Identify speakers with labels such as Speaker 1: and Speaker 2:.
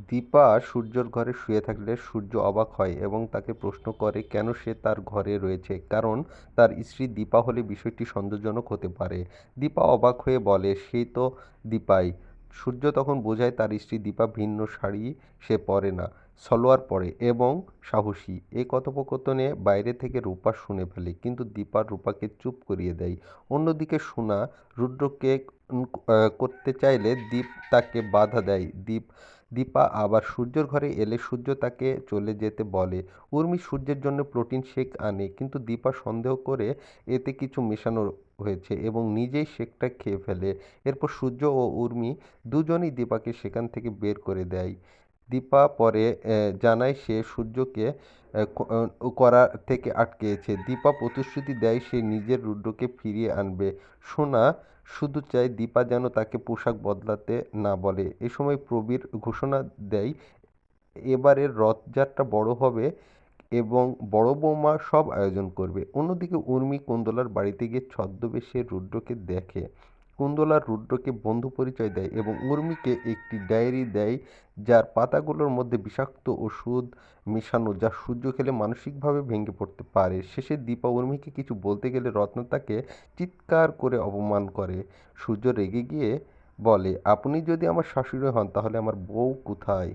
Speaker 1: দীপা সূর্যর ঘরে শুয়ে থাকলে সূর্য অবাক হয় এবং তাকে প্রশ্ন করে কেন সে তার ঘরে রয়েছে, কারণ তার স্ত্রী দীপা হলে বিষয়টি সন্দেহজনক হতে পারে। দীপা অবাক হয়ে বলে সেই তো দীপাই। সূর্য তখন বোঝায় তার স্ত্রী দীপা ভিন্ন শাড়ি সে পরে না, সালোয়ার পরে এবং সাহসী। এই কথোপকথনে বাইরে থেকে রূপা শুনে ফেলে, কিন্তু দীপা রূপাকে চুপ করিয়ে দেয়। অন্যদিকে সোনা রুদ্রকে করতে চাইলে দীপ তাকে বাধা দেয়। দীপা আবার সূর্যের ঘরে এলে সূর্য তাকে চলে যেতে বলে। উর্মি সূর্যের জন্য প্রোটিন শেক আনে, কিন্তু দীপা সন্দেহ করে এতে কিছু মেশানো হয়েছে এবং নিজেই শেকটা খেয়ে ফেলে। এরপর সূর্য ও উর্মি দুজনেই দীপাকে সেখান থেকে বের করে দেয়। দীপা পরে জানায় সে সূর্যকে করা থেকে আটকেছে। দীপা প্রতিশ্রুতি দেয় সে নিজের রুদ্রকে ফিরিয়ে আনবে। সোনা শুধু চায় দীপা যেন তাকে পোশাক বদলাতে না বলে। এ সময় প্রবীর ঘোষণা দেয় এবারের রথযাত্রা বড় হবে এবং বড় বৌমা সব আয়োজন করবে। অন্যদিকে উর্মি কুন্দলার বাড়িতে গিয়ে ছদ্মবেশে রুদ্রকে দেখে। কুন্দলা রুদ্রকে বন্ধু পরিচয় দেয় এবং উর্মিকে একটি ডায়েরি দেয় যার পাতাগুলোর মধ্যে বিষাক্ত ওষুধ মেশানো, যা সূর্য খেলে মানসিকভাবে ভেঙে পড়তে পারে। শেষে দীপা উর্মিকে কিছু বলতে গেলে রত্না তাকে চিৎকার করে অপমান করে। সূর্য রেগে গিয়ে বলে আপনি যদি আমার শাশুড়ি হন তাহলে আমার বউ কোথায়।